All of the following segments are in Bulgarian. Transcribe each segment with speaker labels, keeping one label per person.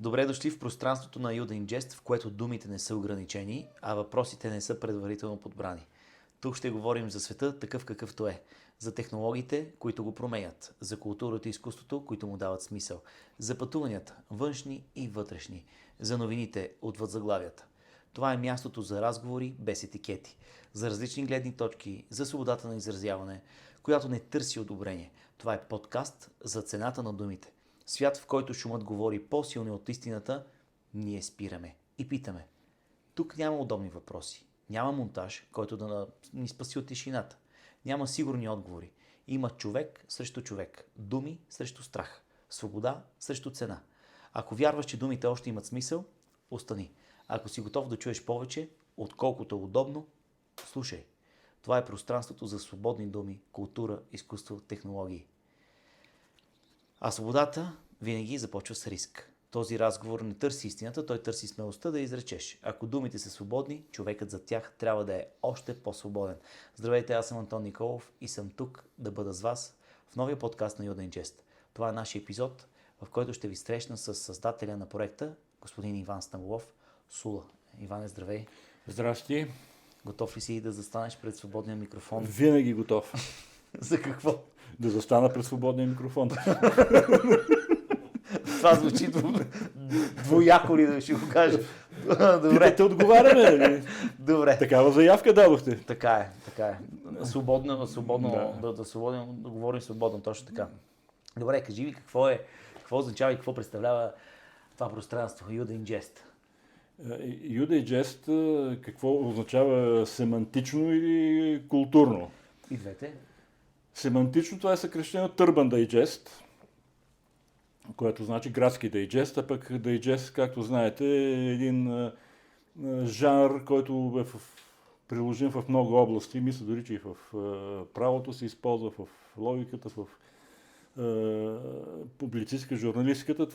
Speaker 1: Добре дошли в пространството на Юден Jest, в което думите не са ограничени, а въпросите не са предварително подбрани. Тук ще говорим за света такъв какъвто е, за технологиите, които го променят, за културата и изкуството, които му дават смисъл, за пътуванията, външни и вътрешни, за новините отвъд заглавията. Това е мястото за разговори без етикети, за различни гледни точки, за свободата на изразяване, която не търси одобрение. Това е подкаст за цената на думите. Свят, в който шумът говори по-силно от истината, ние спираме и питаме. Тук няма удобни въпроси. Няма монтаж, който да ни спаси от тишината. Няма сигурни отговори. Има човек срещу човек. Думи срещу страх. Свобода срещу цена. Ако вярваш, че думите още имат смисъл, остани. Ако си готов да чуеш повече, отколкото е удобно, слушай. Това е пространството за свободни думи, култура, изкуство, технологии. А свободата винаги започва с риск. Този разговор не търси истината, той търси смелостта да изречеш. Ако думите са свободни, човекът за тях трябва да е още по-свободен. Здравейте, аз съм Антон Николов и съм тук да бъда с вас в новия подкаст на Юден Jest. Това е нашия епизод, в който ще ви срещна с създателя на проекта, господин Иван Станголов, Сула. Иване, здравей!
Speaker 2: Здрасти!
Speaker 1: Готов ли си да застанеш пред свободния микрофон?
Speaker 2: Винаги готов.
Speaker 1: За какво?
Speaker 2: Да застана пред свободния микрофон.
Speaker 1: Това звучи двояко ли да ще го кажа? Добре.
Speaker 2: Те отговаряме.
Speaker 1: Добре.
Speaker 2: Такава заявка дадохте.
Speaker 1: Така е. Свободно, да говорим свободно, точно така. Добре, кажи ми какво означава и какво представлява това пространство, Юден Jest.
Speaker 2: Юден Jest какво означава семантично или културно?
Speaker 1: И двете.
Speaker 2: Семантично това е съкръщение от Urban Digest, което значи градски дайджест, а пък дайджест, както знаете, е един жанр, който е приложим в много области. Мисля дори, че и в правото се използва, в логиката, в публицистика, журналистиката.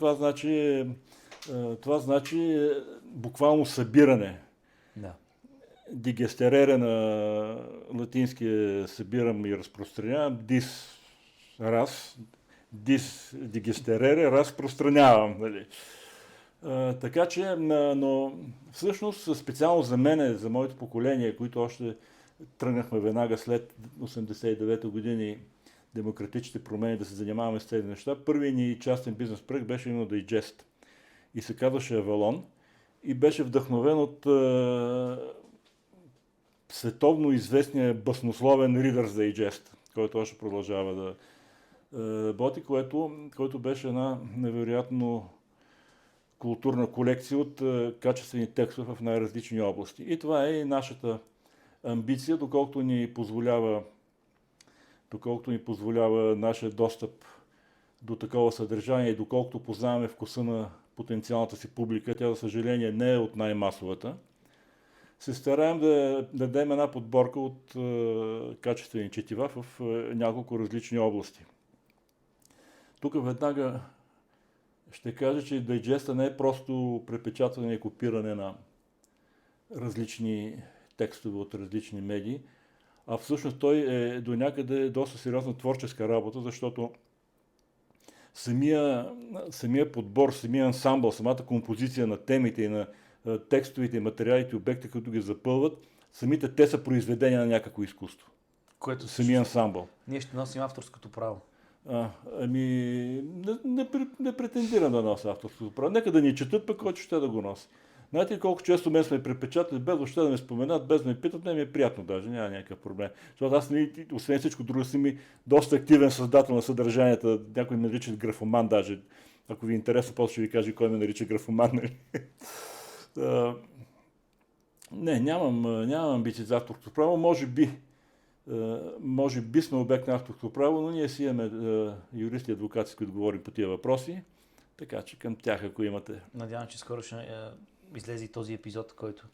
Speaker 2: Това значи буквално събиране.
Speaker 1: Да.
Speaker 2: Дигестерере на латинския събирам и разпространявам, дигестерере, разпространявам. Нали. Така че, но всъщност специално за мене, за моето поколение, които още тръгнахме веднага след 89-та години демократичните промени да се занимаваме с тези неща, първият ни частен бизнес проект беше именно Digest и се казваше Авалон и беше вдъхновен от световно известния баснословен Reader's Digest, който още продължава да работи, който беше една невероятно културна колекция от качествени текстове в най-различни области. И това е и нашата амбиция, доколкото ни позволява нашия достъп до такова съдържание и доколкото познаваме вкуса на потенциалната си публика, тя за съжаление не е от най-масовата, се стараем да дадем една подборка от качествени четива в няколко различни области. Тук веднага ще кажа, че дайджеста не е просто препечатване и копиране на различни текстове от различни медии, а всъщност той е до някъде доста сериозна творческа работа, защото самия подбор, самия ансамбъл, самата композиция на темите и на текстовите и материалите, обекти, които ги запълват, самите те са произведения на някакво изкуство.
Speaker 1: Което
Speaker 2: самия ансамбъл.
Speaker 1: Ние ще носим авторското право.
Speaker 2: Не претендирам да нося авторското право. Нека да ни четат, пък който ще да го носи. Знаете ли колко често мен сме препечатали, без въобще да ме споменат, без да ме питат, не ми е приятно даже, няма някакъв проблем. Защото аз, освен всичко друго, съм и доста активен създател на съдържанията, някой ме наричат графоман даже. Ако ви е интересно, после ще ви кажа кой ме нарича графоман. Не, нямам амбиции за авторското право, може би сме обект на авторското право, но ние си имаме юристи и адвокати, с които говорим по тия въпроси, така че към тях, ако имате.
Speaker 1: Надявам, че скоро ще излезе и този епизод, който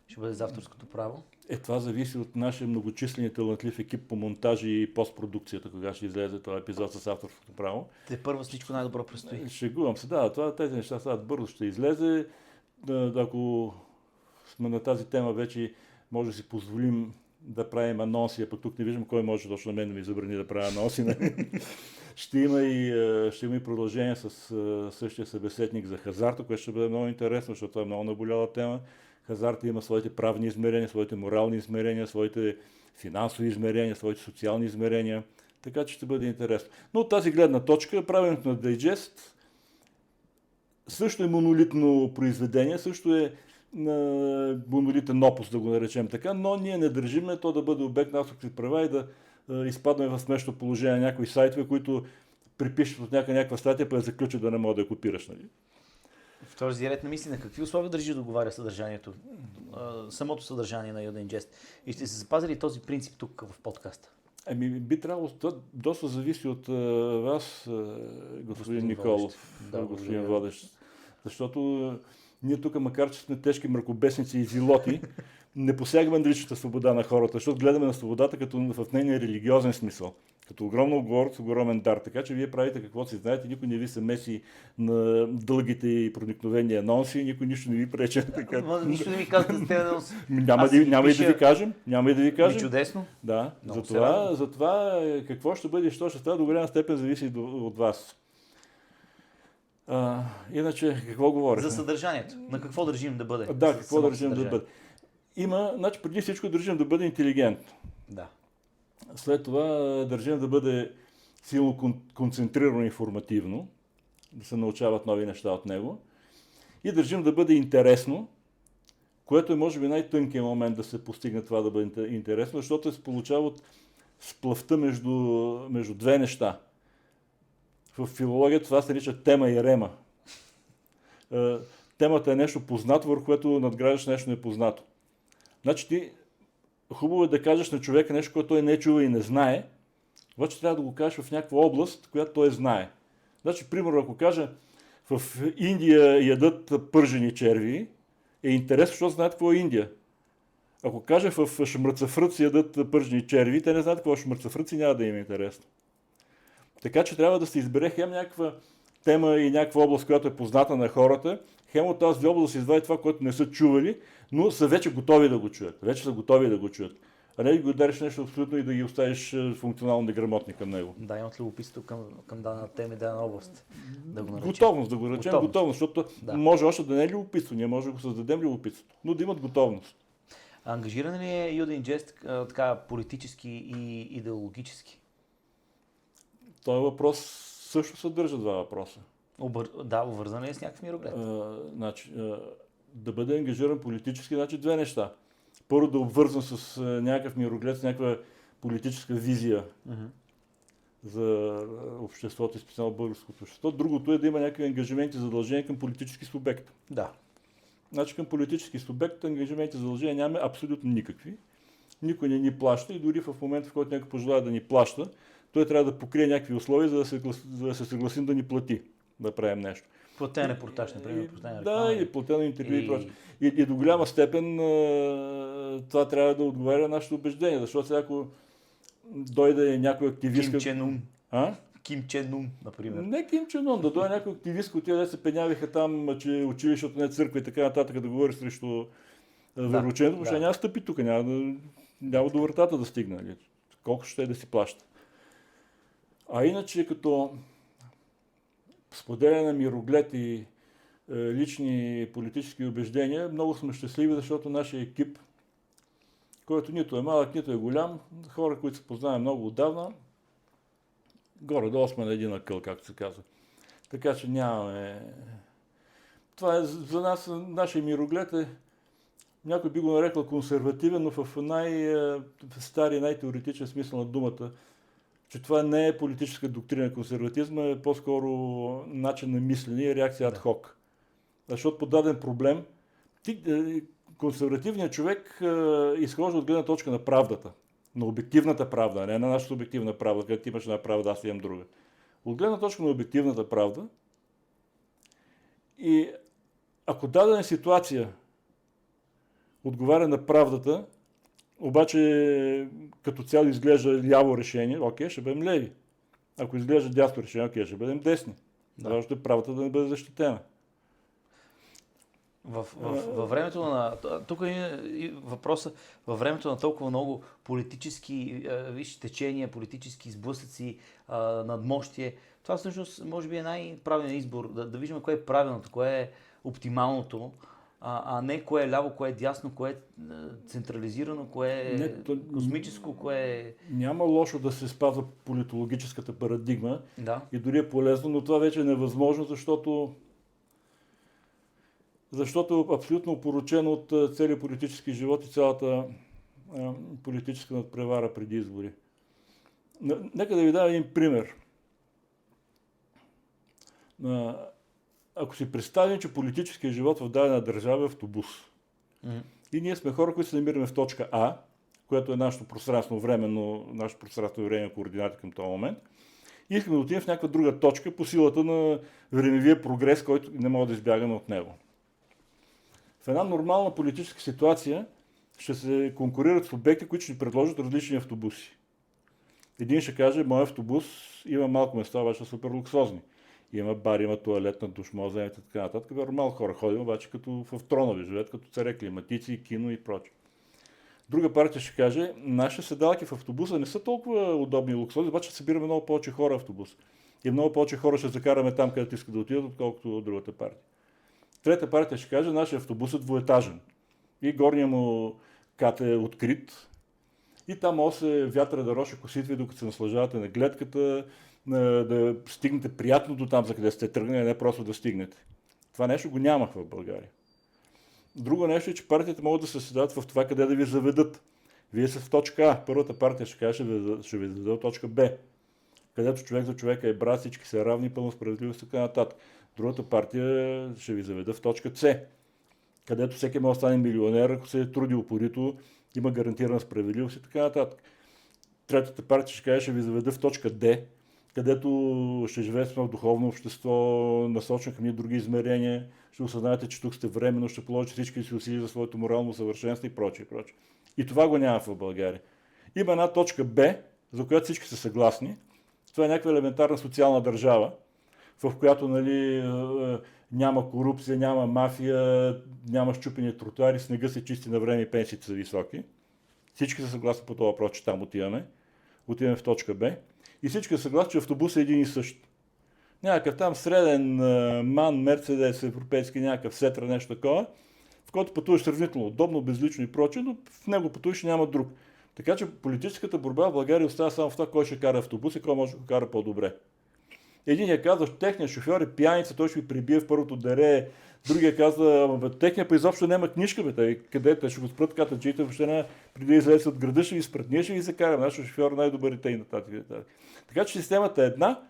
Speaker 1: ще бъде за авторското право.
Speaker 2: Това зависи от нашия многочислен и талантлив екип по монтажи и постпродукцията, кога ще излезе този епизод с авторското право.
Speaker 1: Първо всичко най-добро предстои.
Speaker 2: Шегувам се, тези неща сега бързо ще излезе. Ако сме на тази тема вече, може да си позволим да правим анонси, а пък тук не виждам кой може точно на мен да ми забрани да правя анонси. Ще има и продължение с същия събеседник за хазарта, което ще бъде много интересно, защото това е много наболяла тема. Хазарта има своите правни измерения, своите морални измерения, своите финансови измерения, своите социални измерения. Така че ще бъде интересно. Но от тази гледна точка, правенето на Digest също е монолитно произведение, също е монолитен опус, да го наречем така, но ние не държиме то да бъде обект на авторски права и да изпадаме в смешно положение на някои сайтове, които припишат от някаква статия, пък заключат да не мога да я копираш. Нали?
Speaker 1: В този ред на мисли, на какви условия държи да договаря съдържанието, самото съдържание на You Digest? И ще се запази ли този принцип тук в подкаста?
Speaker 2: Би трябвало, това доста зависи от вас, господин Николов, господин водещ. Защото ние тук, макар че сме тежки мракобесници и зилоти, не посягаме на личната свобода на хората, защото гледаме на свободата като в нейния религиозен смисъл. Като огромна отговорност, огромен дар. Така че вие правите каквото си знаете, никой не ви се меси на дългите и проникновени анонси, никой нищо не ви прече.
Speaker 1: Нищо не ми казвате за тези анонси.
Speaker 2: Няма и да ви кажем. Няма и да ви кажем.
Speaker 1: Чудесно.
Speaker 2: Да. Затова какво ще бъде и що ще става, до голяма степен зависи от вас. Иначе, какво говорим?
Speaker 1: За съдържанието. На какво държим да бъде?
Speaker 2: Да, какво държим да бъде. Значи преди всичко държим да бъде интелигентно.
Speaker 1: Да.
Speaker 2: След това държим да бъде силно концентрирано информативно, да се научават нови неща от него. И държим да бъде интересно, което е може би най-тънкият момент да се постигне това да бъде интересно, защото се получава от сплъвта между две неща. В филологията това се нарича тема и рема. Темата е нещо познато, върху което надграждаш нещо непознато. Значи хубаво е да кажеш на човека нещо, което той не чува и не знае, обаче трябва да го кажеш в някаква област, която той знае. Значи, примерно, ако кажа в Индия ядат пържени черви, е интересно, защото знаят какво е Индия. Ако кажа в Шмръцафръци ядат пържени черви, те не знаят какво е Шмръцафръци, няма да им е интересно. Така че трябва да се избере хем някаква тема и някаква област, която е позната на хората, хем от тази област да се извади това, което не са чували, но са вече готови да го чуят. Вече са готови да го чуят. А не да го удариш нещо абсолютно и да ги оставиш функционално неграмотни към него.
Speaker 1: Да, имат любопитство към дадена тема и дадена област. Да го наречем.
Speaker 2: Готовност, да го наречем готовност, защото може още да не е любопитство, ние може да го създадем любопитство, но да имат готовност.
Speaker 1: Ангажиран ли е You Digest така политически и идеологически?
Speaker 2: Този въпрос също съдържа два въпроса.
Speaker 1: Да, обвързан ли е с някакъв мироглед?
Speaker 2: Да бъде ангажиран политически, значи две неща. Първо да обвързан с някакъв мироглед, с някаква политическа визия за обществото и специално българското общество. Другото е да има някакви ангажименти и задължения към политически субект.
Speaker 1: Да.
Speaker 2: Значи към политически субект ангажименти и задължения нямаме абсолютно никакви. Никой не ни плаща и дори в момента, в който някой пожелава да ни плаща, той трябва да покрие някакви условия, за да се съгласим да ни плати, да правим нещо.
Speaker 1: Платен репортаж, например.
Speaker 2: Да, или платено интервю и прочее. И до голяма степен това трябва да отговаря на нашето убеждение, защото сега ако дойде някой активист...
Speaker 1: Ким Чен Ун. Ким Чен Ун, например.
Speaker 2: Не Ким Чен Ун, да дойде някой активист, които да се пенявиха там, че училището не е църква и така нататък, да говори срещу вероучението, защото няма стъпи тук, няма до вратата да стигне. Нали? Колко ще е да си плаща. А иначе като споделяне на мироглед и лични политически убеждения, много сме щастливи, защото нашия екип, който нито е малък, нито е голям, хора, които се познаваме много отдавна, горе-долу сме на един акъл, както се казва. Така че нямаме... Това е за нас, нашия мироглед е, някой би го нарекал консервативен, но в най-стария, най-теоретичен смисъл на думата, че това не е политическа доктрина консерватизма, е по-скоро начин на мислене и реакция ад хок. Защото по даден проблем, консервативният човек изхожда от гледна точка на правдата, на обективната правда, не на нашата обективна правда, където ти имаш една правда, аз имам друга. От гледна точка на обективната правда и ако дадена ситуация отговаря на правдата, обаче като цяло изглежда ляво решение, окей, ще бъдем леви. Ако изглежда дясно решение, окей, ще бъдем десни. Защото е правата да не бъде защитена.
Speaker 1: Във времето на... Тук е и въпроса, във времето на толкова много политически течения, политически сблъсъци, надмощие, това всъщност може би е най-правилният избор. Да виждаме кое е правилното, кое е оптималното, а не кое е ляво, кое е дясно, кое е централизирано, кое е космическо, кое е...
Speaker 2: Няма лошо да се спазва политологическата парадигма
Speaker 1: Да.
Speaker 2: и дори е полезно, но това вече е невъзможно, защото е абсолютно опорочено от целият политически живот и цялата политическа надпревара преди избори. Нека да ви дам един пример. Ако си представим, че политическият живот в дадена държава е автобус. И ние сме хора, които се намираме в точка А, което е нашето пространствено време координати към този момент. И искаме да отидем в някаква друга точка по силата на времевия прогрес, който не може да избягаме от него. В една нормална политическа ситуация ще се конкурират с обекти, които ще ни предложат различни автобуси. Един ще каже, моят автобус има малко места, обаче са супер луксозни. Има бар, има туалетна, душ, може да вземете така нататък. Нормално хора ходим, обаче като в тронови живеят, като царе, климатици, кино и прочее. Друга партия ще каже, нашите седалки в автобуса не са толкова удобни и луксозни, обаче събираме много повече хора в автобус. И много повече хора ще закараме там, където искат да отидат, отколкото от другата партия. Трета партия ще каже, нашия автобус е двуетажен. И горният му кат е открит. И там може се вятъра да роша косите ви, докато се наслаждавате на гледката, да стигнете приятно до там, за къде сте тръгнали, не просто да стигнете. Това нещо го нямах в България. Друго нещо е, че партиите могат да се създадат в това, къде да ви заведат. Вие сте в точка А. Първата партия ще каже, ще ви заведе от точка Б, където човек за човека е брат, всички са равни, пълно справедливост и така нататък. Другата партия ще ви заведе в точка С, където всеки може да стане милионер, ако се е трудил упорито, има гарантирана справедливост и така нататък. Третата партия ще каже, ще ви заведе в точка Д, където ще живеете в духовно общество, насочено към ни други измерения, ще осъзнаете, че тук сте временно, ще положите всички си усилия за своето морално съвършенство и прочее. И това го няма в България. Има една точка Б, за която всички са съгласни. Това е някаква елементарна социална държава, в която няма корупция, няма мафия, няма счупени тротуари, снега се чисти на време и пенсиите са високи. Всички са съгласни по това въпрос, че там отиваме. Отиваме в точка Б. И всички са съгласни, че автобус е един и същ. Някакъв там среден МАН, Мерцедес, европейски, някакъв Сетра, нещо такова, в който пътуваш сравнително удобно, безлично и прочее, но в него пътуваш и няма друг. Така че политическата борба в България остава само в това, кой ще кара автобус и кой може да го кара по-добре. Единият казва, че техният шофьор е пияница, той ще ви прибие в първото дере. Другия казва, техният па изобщо няма книжка, където ще го спрат катаджиите, въобще преди да излезе от града ще ви спрат. Ние ще ви закараме, нашия шофьор най-добър и тъй нататък. Така че системата е една,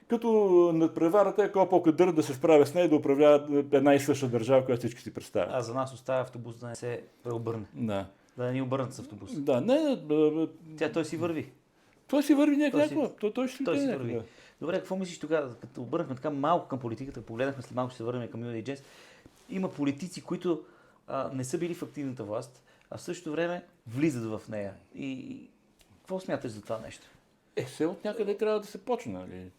Speaker 2: като надпреварата е кой по-кадър да се справя с нея и да управлява една и съща държава, която всички си представят.
Speaker 1: А за нас остава автобус да не се преобърне.
Speaker 2: Да.
Speaker 1: Да не ни обърнат с автобус.
Speaker 2: Да,
Speaker 1: Той си върви.
Speaker 2: Той си върви някакво. Той си
Speaker 1: върви. Добре, какво мислиш тогава, като обърнахме така малко към политиката, погледнахме след малко ще се върнем към Юда и Дженс, има политици, които не са били в активната власт, а в същото време влизат в нея. И какво смяташ за това нещо?
Speaker 2: Все от някъде трябва да се почне, нали?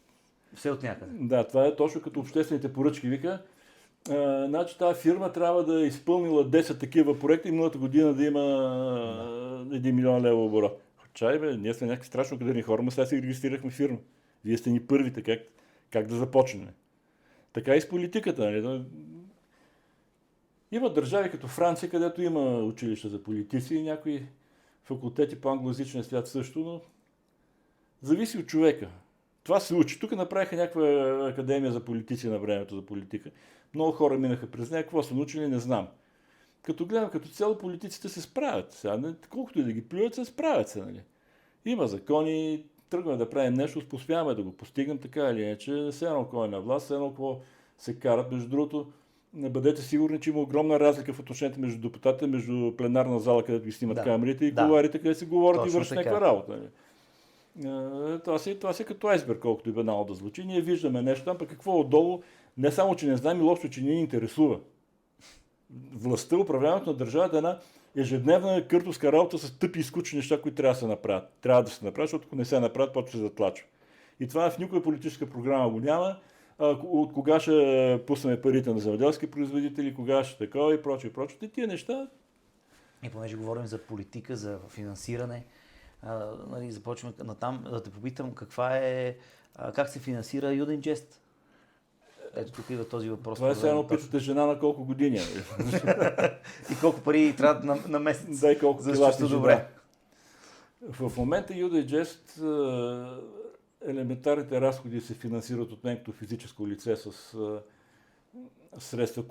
Speaker 1: Все от някъде.
Speaker 2: Да, това е точно като обществените поръчки. Вика, значи тази фирма трябва да е изпълнила 10 такива проекта и миналата година да има 1 милион лева оборот. Чай бе, ние сме някакви страшно кадърни хора, но сега си регистрирахме фирма. Вие сте ни първите, как да започнем. Така и с политиката. Нали? Има държави като Франция, където има училища за политици и някои факултети по англоязичния свят също, но зависи от човека. Това се учи. Тук направиха някаква академия за политици на времето за политика. Много хора минаха през нея. Какво са научили, не знам. Като гледам, като цяло политиците се справят. Сега, колкото и да ги плюят, се справят се. Нали? Има закони, тръгваме да правим нещо, успяваме да го постигнем така или иначе. Все едно кой е на власт, все едно какво се карат. Между другото, не бъдете сигурни, че има огромна разлика в отношението между депутатите, между пленарна зала, където ги снимат камерите и кулуарите, където се говорят точно и вършат някаква работа. Това си като айсберг, колкото и банално да звучи. Ние виждаме нещо там, пък какво отдолу, не само, че не знаем, и лошо, че не ни интересува. Властта, управляването на държавата е една ежедневна къртовска работа с тъпи и скучни неща, които трябва да се направят. Трябва да се направят, защото ако не се направят, почва се затлачва. И това в никоя политическа програма го няма. От кога ще пуснем парите на земеделски производители, кога ще такова и прочее, и прочее. Тия неща.
Speaker 1: И понеже говорим за политика, за финансиране, нали, започваме натам да те попитам как се финансира Юденджест? Ето тук идва този въпрос.
Speaker 2: Това е сега едно питате жена на колко години.
Speaker 1: И колко пари трябва на месец.
Speaker 2: Да, и колко
Speaker 1: Защо добре.
Speaker 2: В момента Юденджест елементарните разходи се финансират от мен като физическо лице с средства,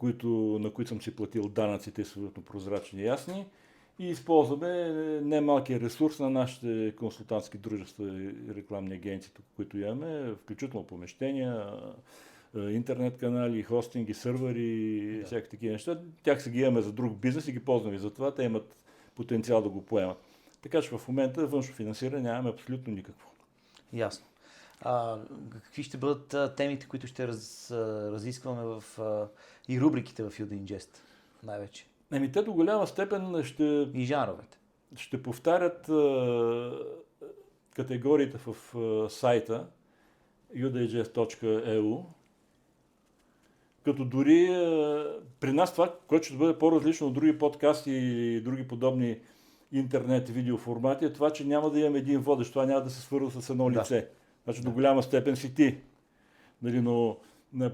Speaker 2: на които съм си платил данъците, абсолютно прозрачни и ясни. И използваме немалкия ресурс на нашите консултантски дружества и рекламни агенции, които имаме, включително помещения, интернет канали, хостинги, сървъри, всякакви такива неща. Тях се ги имаме за друг бизнес и ги ползваме за това. Те имат потенциал да го поемат. Така че в момента външно финансиране нямаме абсолютно никакво.
Speaker 1: Ясно. Какви ще бъдат темите, които ще разискваме и рубриките в Юденджест най-вече?
Speaker 2: Те до голяма степен
Speaker 1: И жанровете.
Speaker 2: Ще повтарят категориите в сайта udagest.eu, като дори при нас това, което ще бъде по-различно от други подкасти и други подобни интернет видеоформати, е това, че няма да имаме един водещ, това няма да се свързва с едно лице. Значи до голяма степен си ти. Нали, но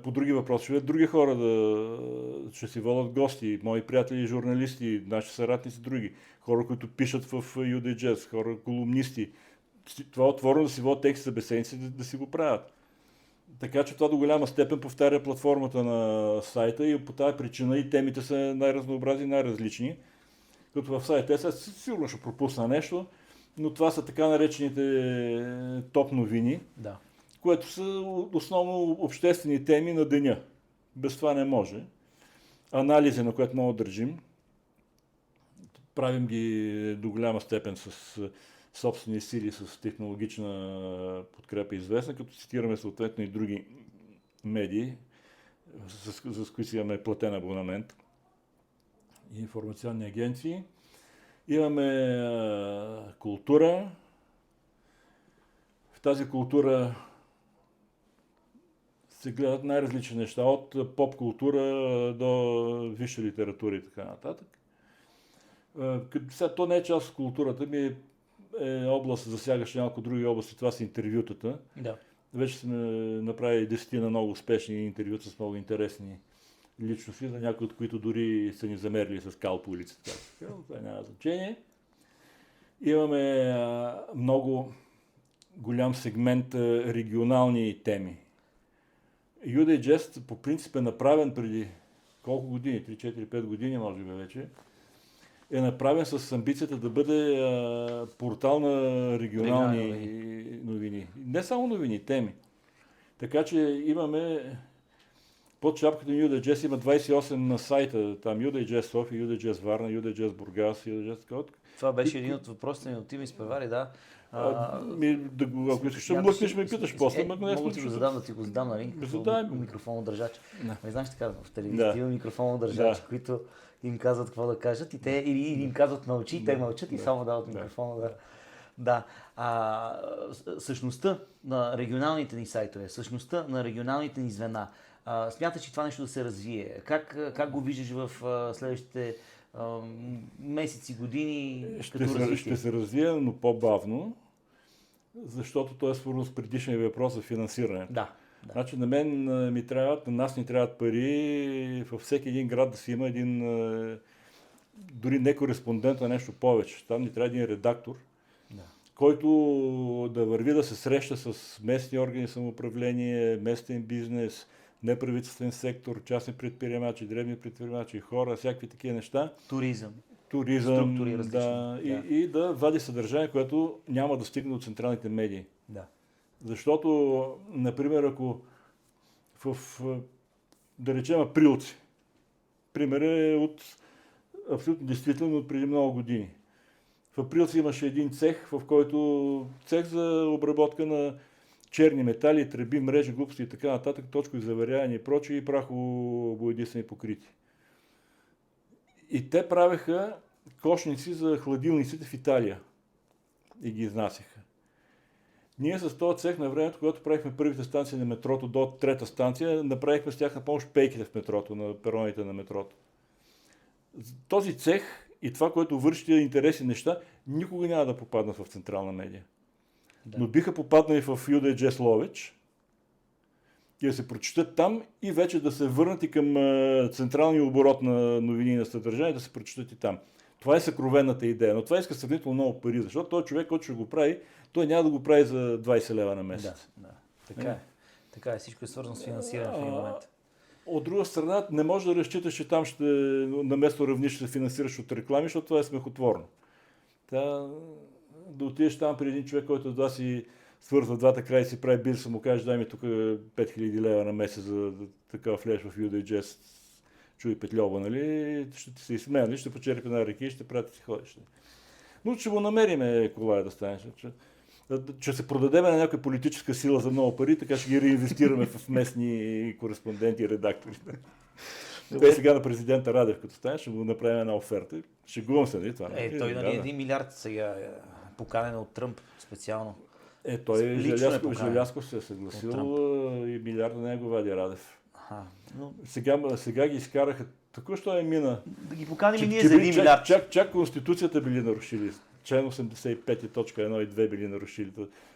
Speaker 2: по други въпроси, други хора ще си водят гости, мои приятели, журналисти, наши съратници, други, хора, които пишат в UDGS, хора, колумнисти. Това е отворено да си водят тексти за беседници, да си го правят. Така че това до голяма степен повтаря платформата на сайта и по тази причина и темите са най-разнообразни, най-различни. Като в сайта сигурно ще пропусна нещо, но това са така наречените топ новини. Да. Което са основно обществени теми на деня. Без това не може. Анализи, на което много държим. Правим ги до голяма степен с собствени сили, с технологична подкрепа известна, като цитираме съответно и други медии, с които си имаме платен абонамент. И информационни агенции. Имаме култура. В тази култура се гледат най-различни неща, от поп-култура до висша литература и така нататък. Сега то не е част от културата ми, е област, засягаща няколко други области, това са интервютата. Да. Вече сме направили 10 на много успешни интервюта с много интересни личности, за някои от които дори са ни замерили с кал по улицата. Това няма значение. Имаме много голям сегмент регионални теми. UDGest по принцип е направен преди колко години, 3-4-5 години може би вече, е направен с амбицията да бъде портал на регионални новини. Не само новини, теми. Така че имаме под шапката на UDGest има 28 на сайта, там UDGest София, UDGest Варна, UDGest Бургас, UDGest Кот.
Speaker 1: Това беше един от въпросите ми от Тим изпревари, да.
Speaker 2: Ако искаш, ще млъкнеш, ме питаш после.
Speaker 1: Мога да го задам, да ти го задам, нали? Микрофонодържач. Знаеш така, в телевизията има микрофонодържачи, които им казват какво да кажат и те или им казват мълчи, те мълчат и само дават микрофона. Да. Същността на регионалните ни сайтове, същността на регионалните ни звена, смяташ, че това нещо да се развие? Как го виждаш в следващите месеци, години като развитие?
Speaker 2: Ще се развие, но по-бавно, защото то е свързано с предишния въпрос за финансирането. Да. Значи на нас ни трябват пари във всеки един град да си има един, дори не кореспондент, а нещо повече. Там ни трябва един редактор, който да върви да се среща с местни органи самоуправление, местен бизнес, неправителствен сектор, частни предприемачи, древни предприемачи, хора, всякакви такива неща.
Speaker 1: Туризъм,
Speaker 2: структури различни. И да вади съдържание, което няма да стигне до централните медии. Да. Защото, например, ако да речем Априлци, пример е абсолютно действително от преди много години. В Априлци имаше един цех, цех за обработка на черни метали, тръби, мрежи, глупости и така нататък, точкови заварявания и прочие и прахово-боядисани покрити. И те правеха кошници за хладилниците в Италия и ги изнасяха. Ние с този цех на времето, когато правихме първите станции на метрото до трета станция, направихме с тях на помощ пейките в метрото, на пероните на метрото. Този цех и това, което върши тия интересни неща, никога няма да попаднат в централна медия.
Speaker 1: Да.
Speaker 2: Но биха попаднали в Юда и Джес Лович и да се прочитат там и вече да се върнат и към централния оборот на новини и на съдържание, да се прочитат и там. Това е съкровенната идея, но това иска сравнително много пари, защото този човек, който ще го прави, той няма да го прави за 20 лева на месец.
Speaker 1: Да. Така е. Така е. Всичко е свързано с финансиране в един момент.
Speaker 2: От друга страна, не можеш да разчиташ, че там ще на место равнище ще финансираш от реклами, защото това е смехотворно. Да отидеш там при един човек, който да си свързва двата края и си прави бизнес, му кажеш, дай ми тук 5000 лева на месец за така влезеш в Юда и Джес, чуй Петльова, нали? Ще ти се изсмея, нали? Ще почерпи на ръки и ще прати си ходиш. Но ще го намериме колая да станеш. Че се продадем на някаква политическа сила за много пари, така ще ги реинвестираме в местни кореспонденти и редактори. Те сега на президента Радев, като стане, ще му направим една оферта. Шегувам се, нали това?
Speaker 1: Той нали 1 милиард сега е поканен от Тръмп специално.
Speaker 2: Той Желязко се е съгласил и милиарда не го вади Радев.
Speaker 1: Но...
Speaker 2: Сега ги изкараха. Току-що мина.
Speaker 1: Да ги поканим и ние за 1 милиард.
Speaker 2: Чак Конституцията били нарушили. Член 85 точка 1 и 2 били нарушили.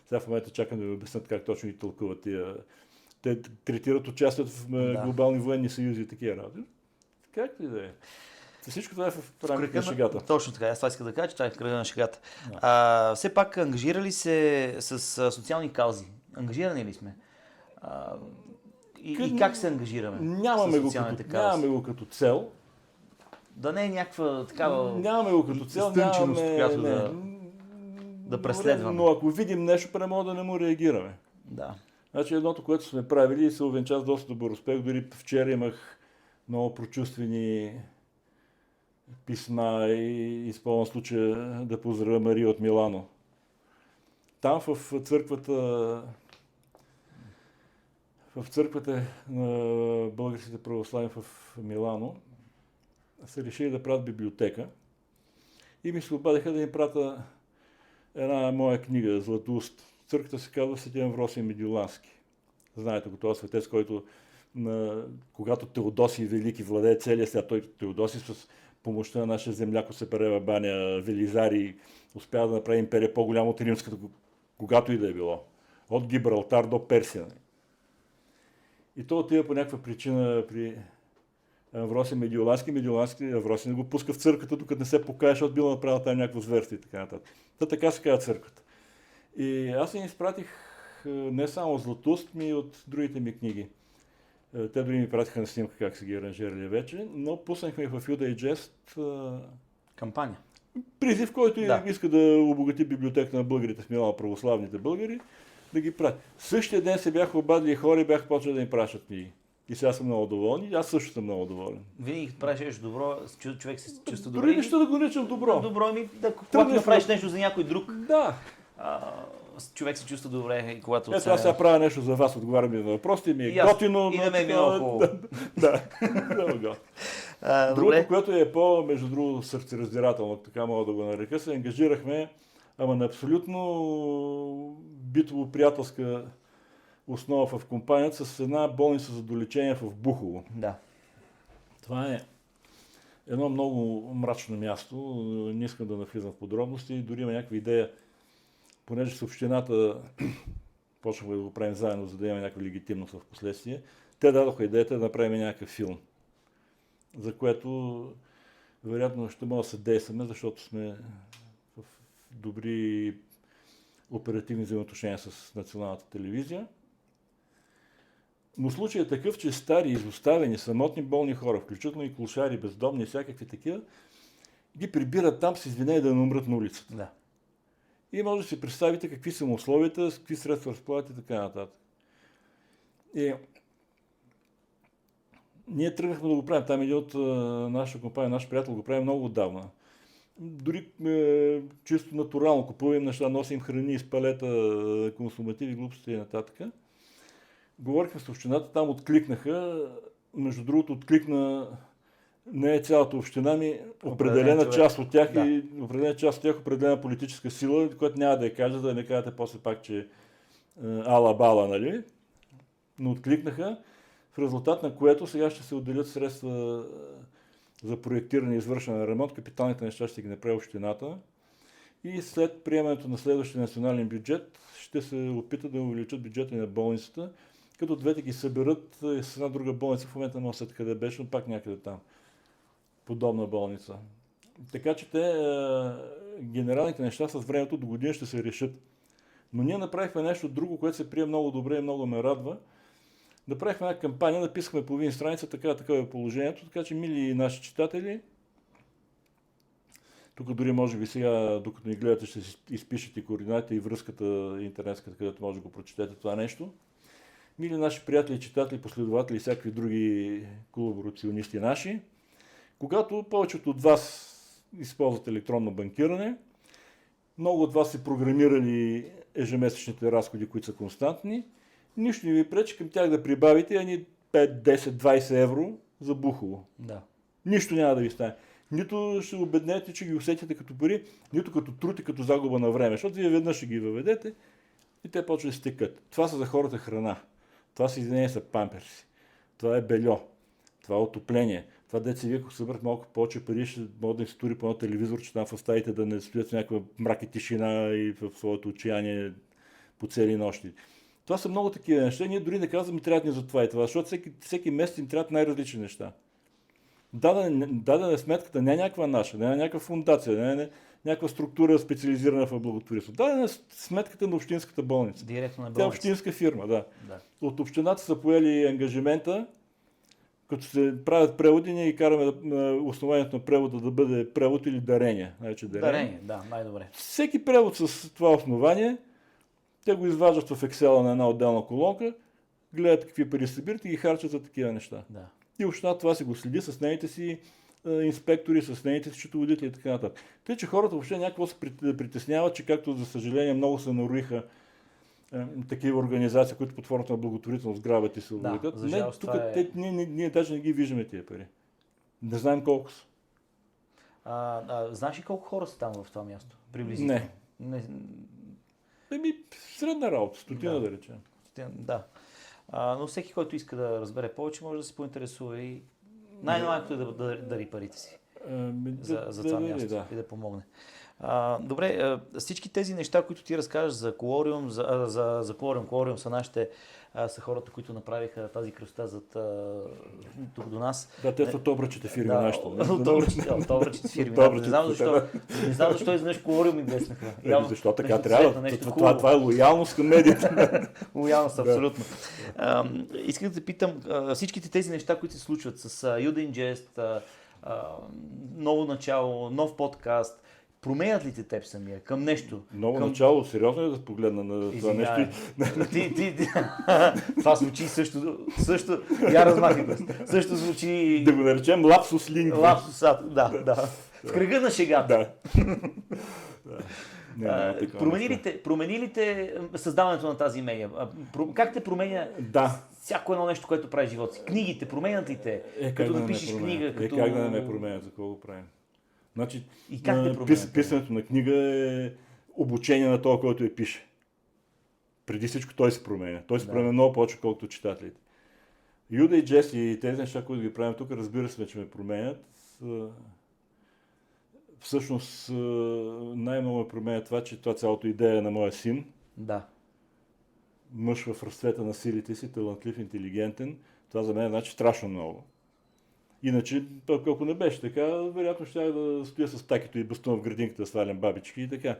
Speaker 2: Сега в момента чакам да ми обяснят как точно ги тълкуват тия. Те третират участието в глобални военни съюзи и такива работи. Както и да е. Всичко това е в рамките на шегата.
Speaker 1: Точно така. Аз това исках да кажа, че това е в кръга на шегата. Все пак ангажирали се с социални каузи? Ангажирани ли сме? И как се ангажираме?
Speaker 2: Нямаме го като цел.
Speaker 1: Да не е някаква такава...
Speaker 2: Нямаме го като цел,
Speaker 1: която да преследваме.
Speaker 2: Но ако видим нещо, прямо да не му реагираме.
Speaker 1: Да.
Speaker 2: Значи едното, което сме правили и се увенча с доста добър успех, дори вчера имах много прочувствени писма и използвам случая да поздравя Мария от Милано. Там в църквата на българските православни в Милано са решили да правят библиотека и ми се обадиха да им пратя една моя книга «Златоуст». Църквата се казва Свети Амвросий Медиолански. Знаете го, този светец, който когато Теодосий Велики владее целия свят, той Теодосий с помощта на нашия земляко Сеперева баня, Велизари, успява да направи империя по-голяма от римската, когато и да е било. От Гибралтар до Персия. И то отива по някаква причина при Амвросий Медиолански. Амвросий не го пуска в църквата, докато не се покаже, защото бил направил там някакво зверство и така нататък. Така се казва църквата. И аз им изпратих не само Златоуст, ми и от другите ми книги. Те дори ми пратиха на снимка как са ги аранжирали вече, но пуснахме в Юда и Джест
Speaker 1: кампания.
Speaker 2: Призив, който иска да обогати библиотека на българите в Милано, православните българи, да ги прати. Същия ден се бяха обадили хора и бяха почнали да им пращат книги. И сега съм много доволен. Аз също съм много доволен.
Speaker 1: Винаги като правиш нещо добро, човек се чувства добре.
Speaker 2: Дори нищо да го наричам добро.
Speaker 1: Добро ми, когато направиш нещо за някой друг.
Speaker 2: Да.
Speaker 1: Човек се чувства добре и когато...
Speaker 2: Ето аз сега правя нещо за вас, отговарям ми на въпросите ми е готино.
Speaker 1: И на мен ми е много хубаво.
Speaker 2: Да, другото, което е между другото сърцераздирателно, така мога да го нарека, се ангажирахме, ама на абсолютно битово-приятелска основа в компанията с една болница за долечение в Бухово.
Speaker 1: Да.
Speaker 2: Това е едно много мрачно място, не искам да навлизам в подробности, дори има някаква идея, понеже с общината почнахме да го правим заедно, за да имаме някаква легитимност в последствие, те дадоха идеята да направим някакъв филм, за което вероятно ще може да се действаме, защото сме в добри оперативни взаимоотношения с националната телевизия. Но случай е такъв, че стари, изоставени, самотни болни хора, включително и клошари, бездомни и всякакви такива, ги прибират там с извинение да не умрат на улицата.
Speaker 1: Да.
Speaker 2: И може да си представите какви са условията, с какви средства разполагат и така нататък. И ние тръгнахме да го правим. Там един от нашата компания, наш приятел го прави много отдавна. Дори чисто натурално купуваме неща, носим храни из палета, консумативи, глупости и нататък. Говорихме с общината, там откликнаха. Между другото, откликна не е цялата община, ми определена част от тях и определена част от тях определена политическа сила, която няма да я кажа, да не кажете после пак, че ала-бала, нали? Но откликнаха, в резултат на което сега ще се отделят средства за проектиране и извършване на ремонт. Капиталните неща ще ги направи общината. И след приемането на следващия национален бюджет ще се опитат да увеличат бюджета на болницата, като двете ги съберат с една друга болница. В момента не мога да къде беше, но пак някъде там. Подобна болница. Така че генералните неща с времето до година ще се решат. Но ние направихме нещо друго, което се прие много добре и много ме радва. Направихме една кампания, написахме половин страница, такова е положението, така че, мили наши читатели, тук дори може би сега, докато ни гледате, ще изпишете координатите и връзката интернетската, където може да го прочетете това нещо. Мили наши приятели, читатели, последователи и всякакви други колаборационисти наши, когато повечето от вас използват електронно банкиране, много от вас са програмирали ежемесечните разходи, които са константни, нищо не ви пречи към тях да прибавите 5, 10, 20 евро за бухово.
Speaker 1: Да.
Speaker 2: Нищо няма да ви стане. Нито ще обеднете, че ги усетите като пари, нито като труд и като загуба на време, защото вие веднъж ще ги въведете и те почват да стекат. Това са за хората храна. Това са извинения са памперси. Това е бельо. Това е отопление. Това деца вие, ако събрат малко повече пари, ще могат да им се тури по едно телевизор, че там в стаите да не стоят в някаква мрак и тишина и в своето отчаяние по цели нощи. Това са много такива неща. Ние дори не казваме, трябва ни за това и това, защото всеки месец им трябват най-различни неща. Дадена е сметката, не е някаква наша, не е някаква фундация, не е някаква структура специализирана в благотворителство. Дадена е сметката на общинската болница.
Speaker 1: Директно на болница.
Speaker 2: Тя е общинска фирма, да. От общината са поели ангажимента, като се правят преводи, ние ги караме основанието на превода да бъде превод или дарение.
Speaker 1: Дарение, да, най-добре.
Speaker 2: Всеки превод с това основание, те го изваждат в Excel на една отделна колонка, гледат какви пари събират и ги харчат за такива неща.
Speaker 1: Да.
Speaker 2: И общината това се го следи с нейните си инспектори, с нейните си счетоводители и така нататък. Тъй, че хората въобще някакво се притесняват, че както за съжаление много се нароиха такива организации, които под формата на благотворителност грабят и се увеликат.
Speaker 1: Да,
Speaker 2: Не, тук ние даже не ги виждаме тия пари. Не знаем колко са.
Speaker 1: Знаеш ли колко хора са там в това място? Приблизително?
Speaker 2: Не. Средна работа, стотина да речем.
Speaker 1: Да. Но всеки, който иска да разбере повече, може да се поинтересува и най-малкото е да дари парите си за това място и да помогне. Добре, всички тези неща, които ти разкажеш за колориум, за колориум са нашите, са хората, които направиха тази красота тук до нас.
Speaker 2: Да, те са обръчите фирми нашите.
Speaker 1: Обръчите фирми. Не знам защо изведнъж колориум им деснаха.
Speaker 2: Защо така трябва? Това е лоялност към медията.
Speaker 1: Лоялност, абсолютно. Исках да те питам, всичките тези неща, които се случват с Udin Jest, ново начало, нов подкаст, променят ли те теб самия към нещо?
Speaker 2: Начало, сериозно е да погледна на това нещо.
Speaker 1: Това звучи също, я размахай пръст. Също звучи...
Speaker 2: Да го наречем лапсус лингва.
Speaker 1: Лапсус, да. В кръга на шегата. Промени ли те създаването на тази медия? Как те променя всяко едно нещо, което прави живота си? Книгите, променят ли те? Като напишеш книга, като...
Speaker 2: Как да не ме променят, за какво го правим? Значи,
Speaker 1: и как те променят?
Speaker 2: Писането на книга е обучение на това, който я пише. Преди всичко той се променя. Той се променя много повече, колкото читателите. Udin Jest и тези неща, които ги правим тук, разбира се, че ме променят. Всъщност най-много ме променя това, че това цялото идея е на моя син.
Speaker 1: Да.
Speaker 2: Мъж в разцвета на силите си, талантлив, интелигентен. Това за мен значи страшно много. Иначе, ако не беше така, вероятно щях да стоя с такито и бастун в градинката да свалям бабички и така.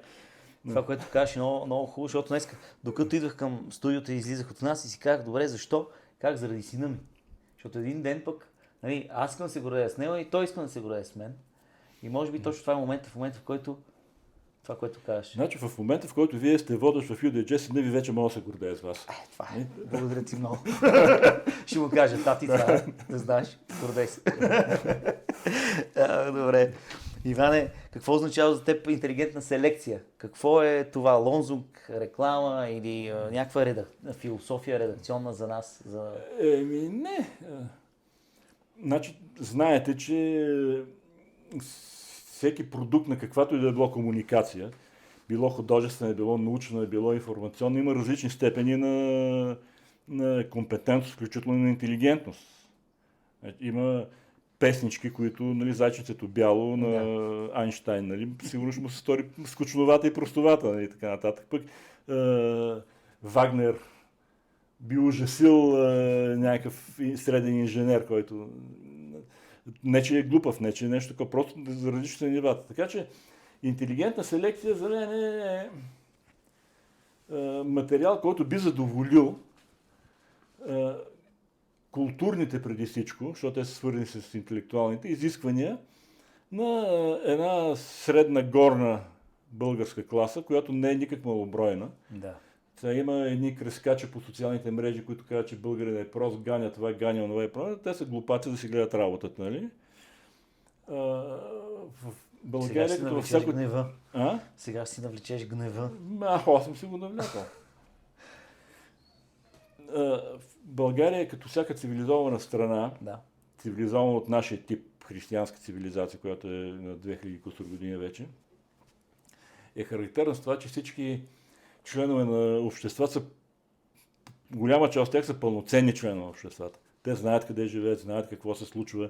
Speaker 1: Това, което кажеш, е много хубаво, защото днес, докато идвах към студиото и излизах от нас и си казах, добре, защо? Как? Заради сина ми. Защото един ден пък, аз искам да се гордея с него и той иска да се гордее с мен. И може би точно това е момента, в който това, което кажеш.
Speaker 2: Значи в момента, в който вие сте водещ в Udin Jest, не ви вече мога да се гордея с вас.
Speaker 1: Това е. Благодаря ти много. Ще му кажа, тати, това да знаеш. Гордей се. Добре. Иване, какво означава за теб интелигентна селекция? Какво е това? Лозунг, реклама или някаква философия редакционна за нас?
Speaker 2: Не. Значи, знаете, че всеки продукт на каквато и да е било комуникация, било художествена, било научна, било информационна, има различни степени на компетентност, включително и на интелигентност. Има песнички, които, нали, Зайчицето бяло на Айнщайн, нали, сигурно ще му се стори скучновата и простовата, нали, така нататък. Пък Вагнер би ужасил някакъв среден инженер, който не че е глупав, не че е нещо такова, просто за различни нивата. Така че интелигентна селекция за мен е материал, който би задоволил културните преди всичко, защото те са свързани с интелектуалните изисквания на една средна горна българска класа, която не е никак малобройна.
Speaker 1: Да.
Speaker 2: Сега има едни крескачи по социалните мрежи, които казват, че българин е прост, ганя това, ганя онова и правилно. Те са глупаци да си гледат работата, нали? В България,
Speaker 1: сега
Speaker 2: като във всяко...
Speaker 1: гнева.
Speaker 2: А?
Speaker 1: Сега си навлечеш гнева.
Speaker 2: Аз съм си го навлякал. В България, като всяка цивилизована страна, цивилизована от нашия тип християнска цивилизация, която е на 2000 кусор години вече, е характерна с това, че всички членове на общества са, голяма част от тях са пълноценни членове на обществата. Те знаят къде живеят, знаят какво се случва,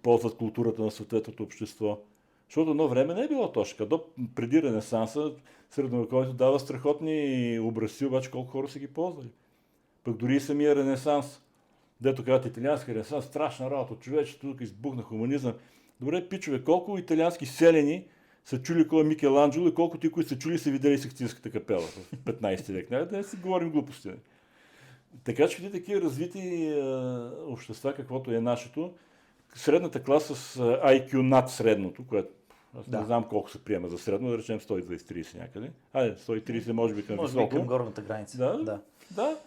Speaker 2: ползват културата на съответното общество. Защото едно време не е било точно. Преди Ренесанса, средновековието дава страхотни образци, обаче колко хора са ги ползвали. Пък дори и самия Ренесанс, дето казват италиански Ренесанс, страшна работа от човечето, тук избухна хуманизъм. Добре, пичове, колко италиански селени са чули кой е Микеланджело и колко ти, които са чули, са видели Сикстинската капела в 15 век. Да не си говорим глупости. Така че такива развити общества, каквото е нашето, средната класа с IQ над средното, което аз не знам колко се приема за средно, да речем 120-30 някъде. 130 може би към високо.
Speaker 1: Може би към горната граница.
Speaker 2: Да.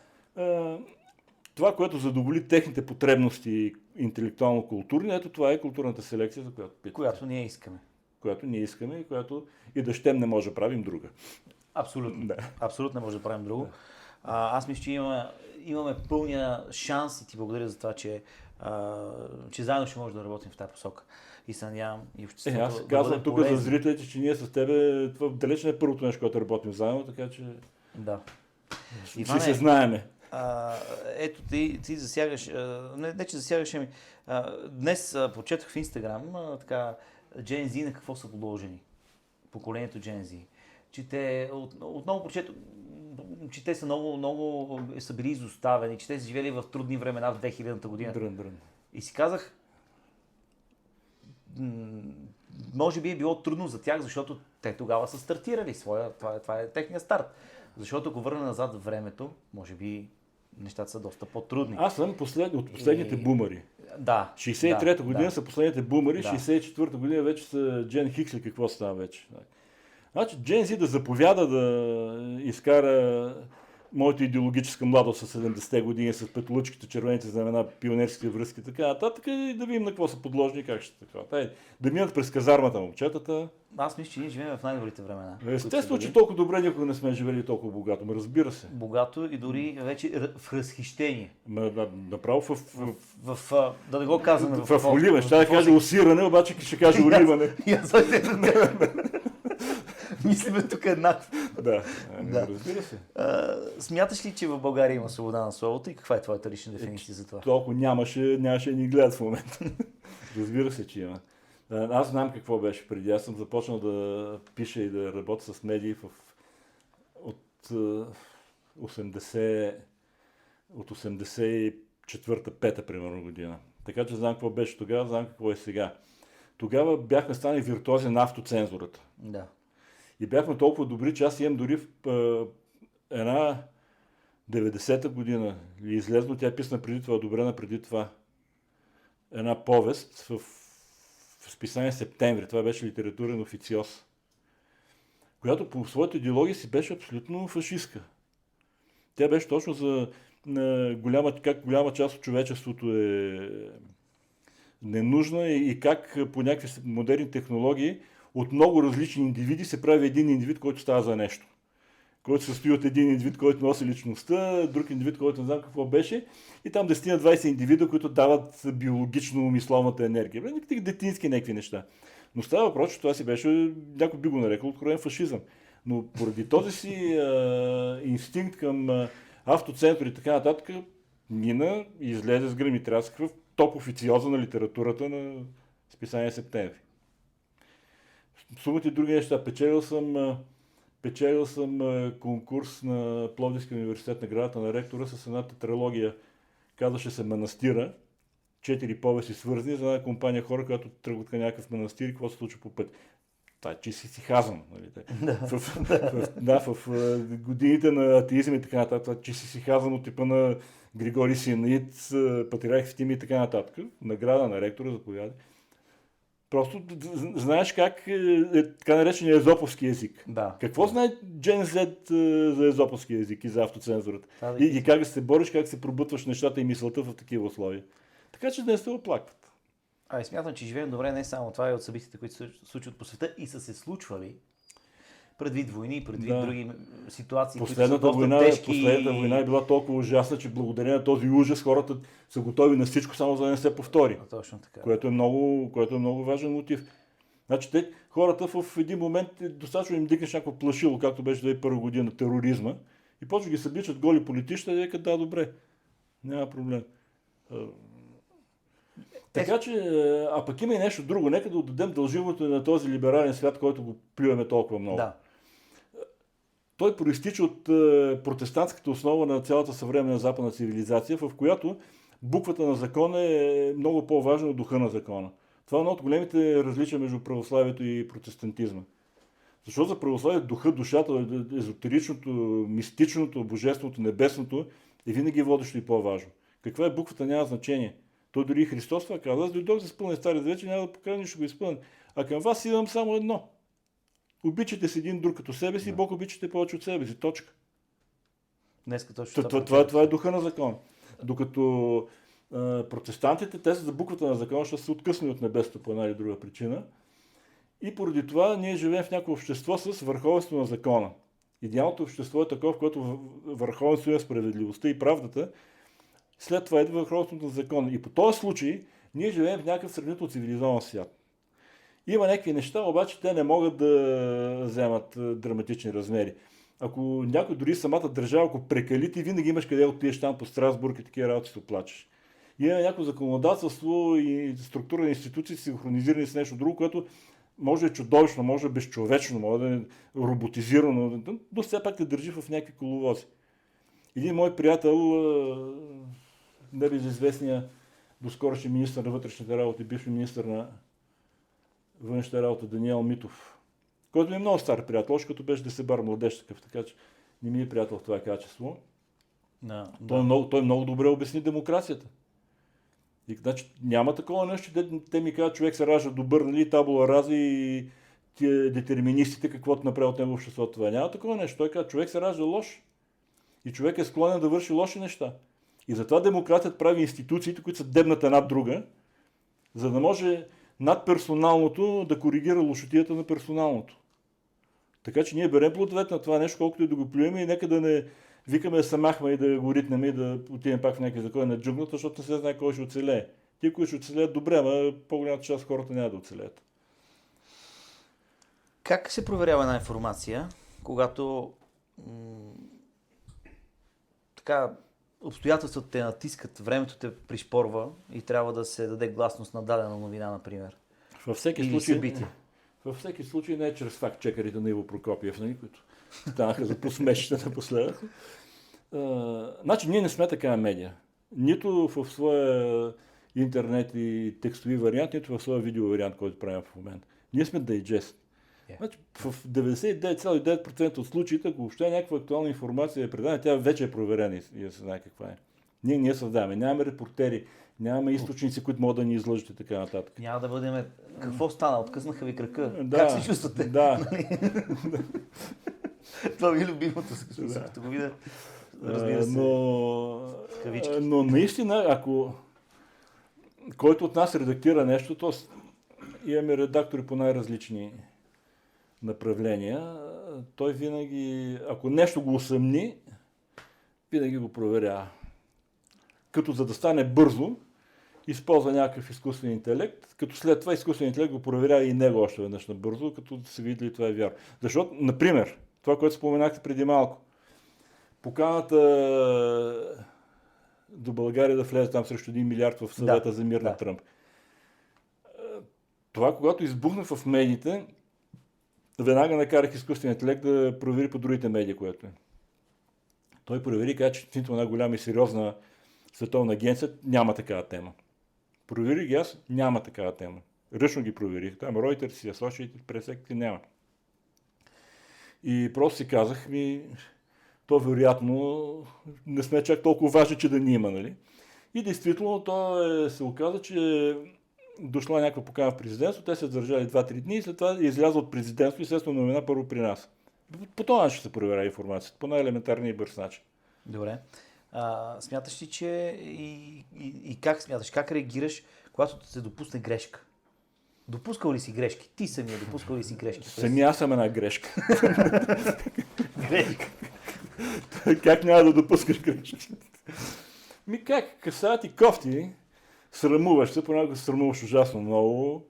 Speaker 2: Това, което задоволи техните потребности интелектуално-културни, ето това е културната селекция, за която питате.
Speaker 1: Която ние искаме.
Speaker 2: Която ние искаме и която и да щем не може да правим друга.
Speaker 1: Абсолютно. Да. Абсолютно не може да правим друго. Да. Аз мисля, че имаме пълния шанс и ти благодаря за това, че заедно ще може да работим в тази посока. И се надявам и обществото
Speaker 2: аз казвам тук за зрителите, че ние с тебе, това далеч не е първото нещо, което работим заедно, така че
Speaker 1: Иване,
Speaker 2: се знаеме.
Speaker 1: Ето ти засягаш, не че засягаш, днес прочетох в Инстаграм така Gen Z на какво са подложени. Поколението Gen Z. Че те, отново прочетох, че те са много са били изоставени, че те са живели в трудни времена в 2000-та година.
Speaker 2: Дрън.
Speaker 1: И си казах, може би е било трудно за тях, защото те тогава са стартирали своя, това е техния старт. Защото ако върна назад в времето, може би нещата са доста по-трудни.
Speaker 2: Аз съм от последните бумъри.
Speaker 1: Да.
Speaker 2: 63-та година са последните бумъри, 64-та година вече са Джен Хикс или какво става вече. Значи Джен Зи да заповяда да изкара моята идеологическа младост с 70-те години с петолъчките, червените знамена, пионерски връзки, така нататък, и да видим на какво са подложени, как ще така. Да минат през казармата момчетата.
Speaker 1: Аз мисля, че ние живеем в най-добрите времена.
Speaker 2: Естествено, че толкова добре никога не сме живели толкова богато, разбира се.
Speaker 1: Богато и дори вече в разхищение.
Speaker 2: Направо
Speaker 1: да не го казваме
Speaker 2: в оливане. Ще да кажа осиране, обаче ще кажа оливане.
Speaker 1: Мислиме тук еднакво.
Speaker 2: Да, разбира се.
Speaker 1: Смяташ ли, че в България има свобода на словото и каква е твоята лична дефиниция за това?
Speaker 2: Толкова нямаше да ни гледат в момента. Разбира се, че има. Аз знам какво беше преди. Аз съм започнал да пиша и да работя с медии от 84-та-5-та примерно година. Така че знам какво беше тогава, знам какво е сега. Тогава бяхме станали виртуози на автоцензурата.
Speaker 1: Да.
Speaker 2: И бяхме толкова добри, че аз имам дори в една 90-та година, излезло, тя е писана преди това, одобрена преди това, една повест в списание Септември, това беше литературен официоз, която по своята идеология си беше абсолютно фашистка. Тя беше точно за как голяма част от човечеството е ненужна и как по някакви модерни технологии от много различни индивиди се прави един индивид, който става за нещо. Който се състои от един индивид, който носи личността, друг индивид, който не знам какво беше, и там 10-20 индивида, които дават биологично-мисловната енергия. Детински някакви неща. Но става въпрос, че това си беше, някой би го нарекал откровен фашизъм. Но поради този си инстинкт към автоцентър и така нататък, мина и излезе с гръм и трясък в топ официоза на литературата на списание Септември. Сумата и други неща. Печелил съм конкурс на Пловдивския университет, наградата на ректора с една тетралогия, казваше се Манастира, 4 повести свързани за една компания хора, която тръгват към някакъв манастир и какво се случва по път. Това е чист сихазъм. Нали? В годините на атеизъм и така нататък, чист сихазъм от типа на Григорий Синаид, патриарх Евтимий и така нататък. Награда на ректора, заповядай. Просто знаеш как е така наречения езоповски език.
Speaker 1: Да.
Speaker 2: Какво знае Gen Z за езоповски език и за автоцензурата? И как да се бориш, как се пробутваш нещата и мисълта в такива условия. Така че не се оплакват.
Speaker 1: Смятам, че живеем добре не само това, и от събитията, които се случват по света и са се случвали предвид войни, предвид други ситуации, които са доста тежки.
Speaker 2: Последната война е била толкова ужасна, че благодарение на този ужас хората са готови на всичко, само за да не се повтори.
Speaker 1: Точно така.
Speaker 2: Което е много важен мотив. Значи хората в един момент достатъчно им дикнеш някакво плашило, както беше 2001 година, тероризма, и почва ги събличат голи политища и викат, да, добре, няма проблем. Така че, а пък има и нещо друго. Нека да отдадем дължимото на този либерален свят, който го плюеме толкова много.
Speaker 1: Да.
Speaker 2: Той проистича от протестантската основа на цялата съвременна западна цивилизация, в която буквата на закона е много по-важна от духа на закона. Това е едно от големите различия между православието и протестантизма. Защото за православието духа, душата, езотеричното, мистичното, божественото, небесното е винаги водещо и по-важно. Каква е буквата, няма значение. Той дори и Христос това казва: аз дойдох да изпълня Стария Завет, няма да покажа нищо го изпълня. А към вас имам само едно. Обичате се един друг като себе си, Бог обичате повече от себе си. Точка.
Speaker 1: Днеска точно
Speaker 2: това е духа на закона. Докато протестантите, те са за буквата на закона, защото са откъснали от небесото по една или друга причина. И поради това ние живеем в някакво общество с върховенство на закона. Идеалното общество е такова, в което върховенство е справедливостта и правдата. След това идва върховенството на закона. И по този случай ние живеем в някакъв сравнително цивилизован свят. Има някакви неща, обаче те не могат да вземат драматични размери. Ако някой, дори самата държава, ако прекали, ти винаги имаш къде отидеш там по Страсбург и такива работи се оплачеш. Има някакво законодателство и структура на институции синхронизирани с нещо друго, което може да е чудовищно, може да е безчовечно, може да е роботизирано, но все пак те държи в някакви коловози. Един мой приятел, небезизвестния доскорошен министър на вътрешните работи, бивши министър на външните работи Даниел Митов, който ми е много стар приятел, още като беше Десебар младеж такъв, така че не ми е приятел в това качество. Той много добре обясни демокрацията. И, значи, няма такова нещо, те ми казват, човек се ражда добър, нали, табула рази и тия детерминистите, каквото направи от него обществото. Това няма такова нещо. Той казва, човек се ражда лош. И човек е склонен да върши лоши неща. И затова демокрацията прави институциите, които са дебнат една друга, за да може над персоналното да коригира лошотията на персоналното. Така че ние берем плодовете на това нещо, колкото и да го плюем, и нека да не викаме да се махме и да го ритнем и да отидем пак в някакви закони на джунглата, защото не се знае кой ще оцелее. Тие, които ще оцелеят, добре, ама по-голямата част от хората няма да оцелеят.
Speaker 1: Как се проверява една информация, когато така обстоятелствата те натискат, времето те пришпорва и трябва да се даде гласност на дадена новина, например?
Speaker 2: Във всеки случай не е чрез факт-чекерите на Иво Прокопиев, които станаха за посмешите напоследък. Значи ние не сме такава медия. Нито в своя интернет и текстови вариант, нито в своя видео вариант, който правим в момента. Ние сме дайджест. Значи, в 99,9% от случаите, ако въобще някаква актуална информация е предана, тя вече е проверена и се знае каква е. Ние създаваме. Нямаме репортери, нямаме източници, които могат да ни излъжат и така нататък.
Speaker 1: Няма да бъдем... Какво стана? Откъснаха ви крака? Как се чувствате?
Speaker 2: Да.
Speaker 1: Това ми е любимото, като го видя. Разбира се.
Speaker 2: Но наистина, ако който от нас редактира нещо, то имаме редактори по най-различни направления, той винаги, ако нещо го усъмни, винаги го проверява. Като за да стане бързо, използва някакъв изкуствен интелект, като след това изкуствен интелект го проверява и него още веднъж набързо, като да се види ли това е вярно. Защото, например, това, което споменахте преди малко. Поканата до България да влезе там срещу 1 милиард в съвета за мир на Тръмп. Това, когато избухна в медиите, веднага накарах изкуственият интелект да провери по другите медии, което е. Той провери, каза, че нито една голяма и сериозна световна агенция няма такава тема. Провери ги аз, няма такава тема. Ръчно ги проверих. Там Reuters си, Associated Press няма. И просто си казах, то вероятно не сме чак толкова важни, че да ни има, нали? И действително се оказа, че дошла някаква покана в президентство, те се задържали 2-3 дни и след това изляза от президентство и естествено новина първо при нас. По този начин се проверя информацията, по най-елементарния и бърз начин.
Speaker 1: Добре. Смяташ ли, че и как смяташ, как реагираш, когато се допусне грешка? Допускал ли си грешки? Ти самия допускал ли си грешки?
Speaker 2: Самия аз съм една грешка.
Speaker 1: Грешка.
Speaker 2: Как няма да допускаш грешки? Как? Касаят и кофти, срамуваш се, понякога се срамуваш ужасно много.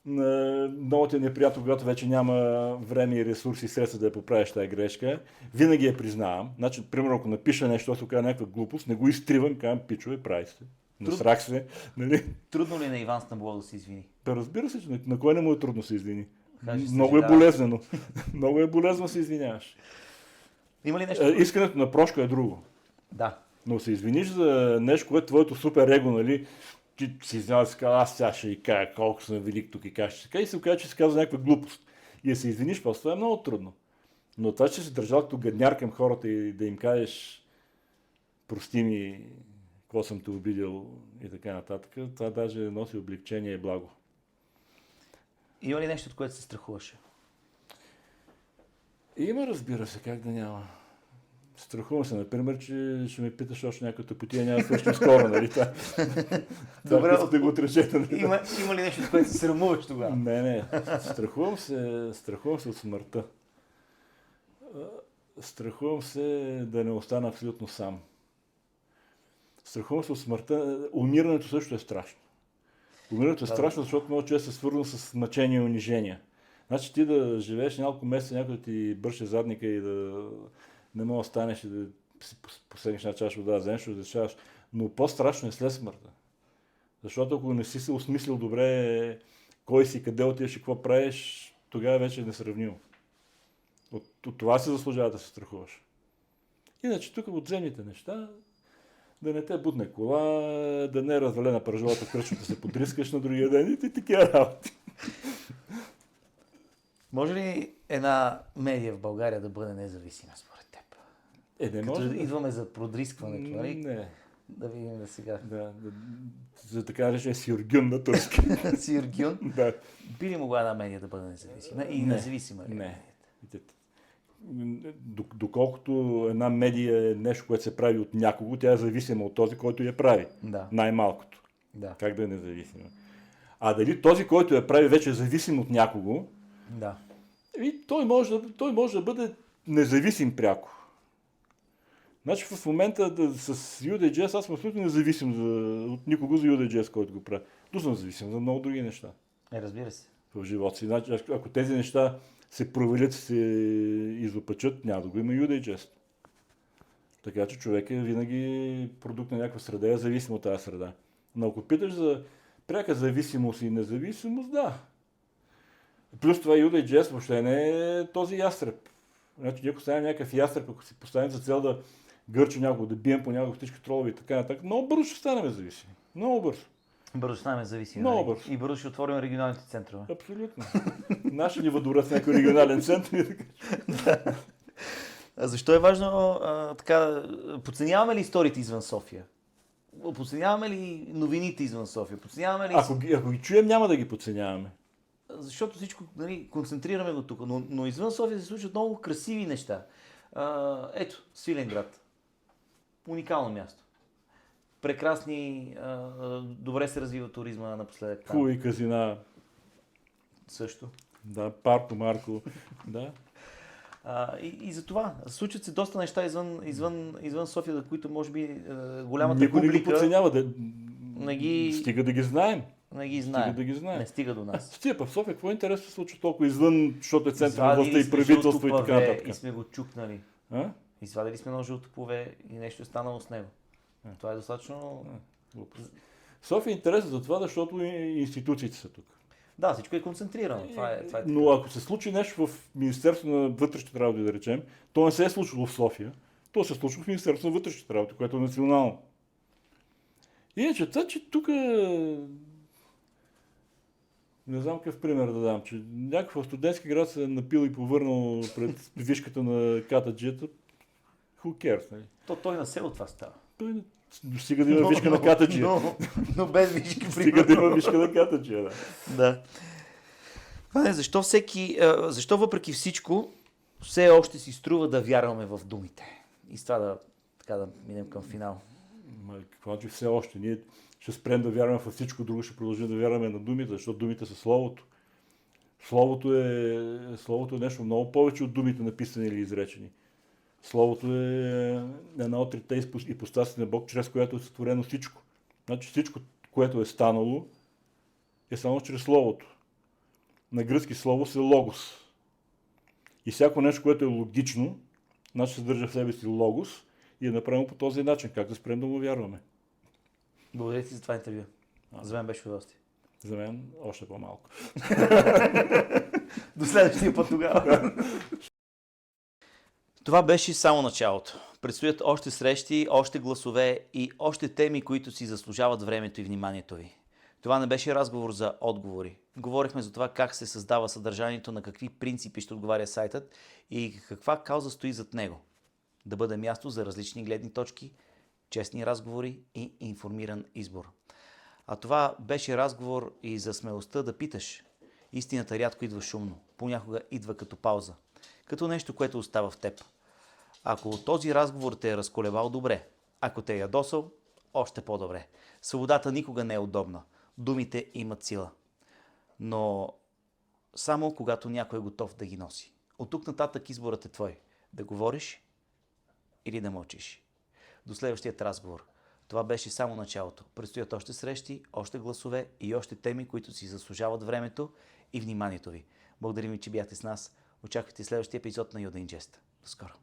Speaker 2: Много ти е неприятно, когато вече няма време и ресурси и средства да я поправиш тази грешка. Винаги я признавам. Значи, примерно, ако напиша нещо, се оказа някаква глупост, не го изтривам, казвам, пичове, прави се. Насрах се. Нали?
Speaker 1: Трудно ли на Иван Стамболов да се извини?
Speaker 2: Разбира се, че на кой не му е трудно се извини.
Speaker 1: Много
Speaker 2: е болезнено. Много е болезнено се извиняваш.
Speaker 1: Има ли нещо?
Speaker 2: Искането на прошка е друго.
Speaker 1: Да.
Speaker 2: Но се извиниш за нещо, което твоето супер его, нали, ти си извиняваш и си казва, аз сега ще и кажа колко съм велик тук и как ще се кажа, и се оказа, че си казва някаква глупост. И да се извиниш, просто това е много трудно. Но това, че си държал като гадняр към хората и да им кажеш прости ми, какво съм те обидил и така нататък, това даже носи облегчение и благо.
Speaker 1: Има ли нещо, от което се страхуваше?
Speaker 2: Има, разбира се, как да няма. Страхувам се, например, че ще ме питаш още някаква тъпотия, няма свършим скоро, нали?
Speaker 1: Добре,
Speaker 2: да го отречете. Нали?
Speaker 1: Има ли нещо, от което се срамуваш тогава?
Speaker 2: Не. Страхувам се от смъртта. Страхувам се да не остана абсолютно сам. Страхувам се от смъртта. Умирането също е страшно. Умирането е страшно, защото много често е свързано с мъчение и унижение. Значи ти да живееш няколко месеца, някой да ти бърше задника и да не мога да станеш и да си посегнеш на чаша вода, да вземеш, да решаваш. Но по-страшно е след смъртта. Защото ако не си се осмислил добре кой си, къде отиваш и какво правиш, тогава вече е несравнимо. От това се заслужава да се страхуваш. Иначе тук от земните неща, да не те бутне кола, да не е развалена пържолата в кръчето, да се подрискаш на другия ден и такива работи.
Speaker 1: Може ли една медия в България да бъде независима според теб?
Speaker 2: Не може.
Speaker 1: Идваме за продрискването, нали?
Speaker 2: Не.
Speaker 1: Да видим да сега.
Speaker 2: За така наречен сюргюн на турски.
Speaker 1: Сюргюн?
Speaker 2: Да.
Speaker 1: Би ли могла една медия да бъде независима? И независима ли?
Speaker 2: Не. Доколкото една медия е нещо, което се прави от някого, тя е зависима от този, който я прави.
Speaker 1: Да.
Speaker 2: Най-малкото.
Speaker 1: Да.
Speaker 2: Как да е независима? А дали този, който я прави, вече е зависим от някого,
Speaker 1: да.
Speaker 2: Той може да бъде независим пряко. Значи в момента с UDJS аз съм абсолютно независим от никого за UDJS, който го прави. Но съм зависим за много други неща.
Speaker 1: Разбира се.
Speaker 2: В живота си. Значи, ако тези неща се провалят, се изопачат, няма да го има UDJS. Така че човек е винаги продукт на някаква среда, е зависим от тази среда. Но ако питаш за пряка зависимост и независимост, да. Плюс това UDJS въобще не е този ястреб. Значи, ако ставим някакъв ястреб, ако си поставим за цел да гърчим някого, да бием по някого всички тролове и така нататък, много бързо ще станем зависими. Много бързо.
Speaker 1: Бързо ще станем зависими.
Speaker 2: Много бързо.
Speaker 1: И бързо ще отворим регионалните центрове.
Speaker 2: Абсолютно. Наши ни въдворят в някой регионален център.
Speaker 1: Защо е важно така? Подценяваме ли историите извън София? Подценяваме ли новините извън София? Подценяваме ли...
Speaker 2: Ако ги чуем, няма да ги подценяваме.
Speaker 1: Защото всичко, нали, концентрираме го тук, но извън София се случват много красиви неща. Ето, Свиленград. Уникално място. Прекрасни, добре се развива туризма напоследък.
Speaker 2: Хубави казина.
Speaker 1: Също.
Speaker 2: Да, Парко, Марко. Да.
Speaker 1: И за това случват се доста неща извън София, за които може би голямата
Speaker 2: никой
Speaker 1: публика...
Speaker 2: не ги подценява.
Speaker 1: Не ги...
Speaker 2: Стига да ги знаем.
Speaker 1: Не ги знаем.
Speaker 2: Стига да ги знаем.
Speaker 1: Не стига до нас.
Speaker 2: Стига в София, какво интересно се случва толкова извън, защото е център на
Speaker 1: Извадили
Speaker 2: властта и
Speaker 1: сме
Speaker 2: правителство и
Speaker 1: жълто
Speaker 2: така
Speaker 1: паве
Speaker 2: нататък?
Speaker 1: и сме го чукнали.
Speaker 2: А?
Speaker 1: Извадили сме едно жълто пове и нещо е станало с него. Това е достатъчно...
Speaker 2: София е интересна за това, защото институциите са тук.
Speaker 1: Да, всичко е концентрирано. Това е така.
Speaker 2: Но ако се случи нещо в Министерството на вътрешните работи, да речем, то не се е случило в София, то се случва в Министерството на вътрешните работи, което е национално. Иначе, че тук не знам какъв пример да дам, че някакъв в студентски град се е напил и повърнал пред вишката на катаджията. Who cares, нали?
Speaker 1: Той на село това става.
Speaker 2: Той стига да има вишка на катаджия.
Speaker 1: Но без вишки,
Speaker 2: Стига да има вишка на катаджия, да.
Speaker 1: Да. Защо въпреки всичко все още си струва да вярваме в думите? И с това да минем към финал.
Speaker 2: Какво че все още? Ние ще спрем да вярваме във всичко друго, ще продължим да вярваме на думите, защото думите са Словото. Словото е нещо много повече от думите написани или изречени. Словото е една от трите ипостаси на Бог, чрез която е сътворено всичко. Значи всичко, което е станало, е само чрез Словото. На гръцки слово се логос. И всяко нещо, което е логично, значи съдържа в себе си логос и е направено по този начин. Как да спрем да му вярваме?
Speaker 1: Благодаря ти за това интервю. За мен беше удоволствие.
Speaker 2: За мен още по-малко.
Speaker 1: До следващия път тогава. Това беше само началото. Предстоят още срещи, още гласове и още теми, които си заслужават времето и вниманието ви. Това не беше разговор за отговори. Говорихме за това как се създава съдържанието, на какви принципи ще отговаря сайтът и каква кауза стои зад него. Да бъде място за различни гледни точки, честни разговори и информиран избор. А това беше разговор и за смелостта да питаш. Истината рядко идва шумно, понякога идва като пауза, като нещо, което остава в теб. Ако този разговор те е разколебал, добре. Ако те е ядосал, още по-добре. Свободата никога не е удобна. Думите имат сила. Но само когато някой е готов да ги носи. От тук нататък изборът е твой. Да говориш или да мълчиш. До следващият разговор. Това беше само началото. Предстоят още срещи, още гласове и още теми, които си заслужават времето и вниманието ви. Благодарим ви, че бяхте с нас. Очаквайте следващия епизод на Юден Джест. До скоро!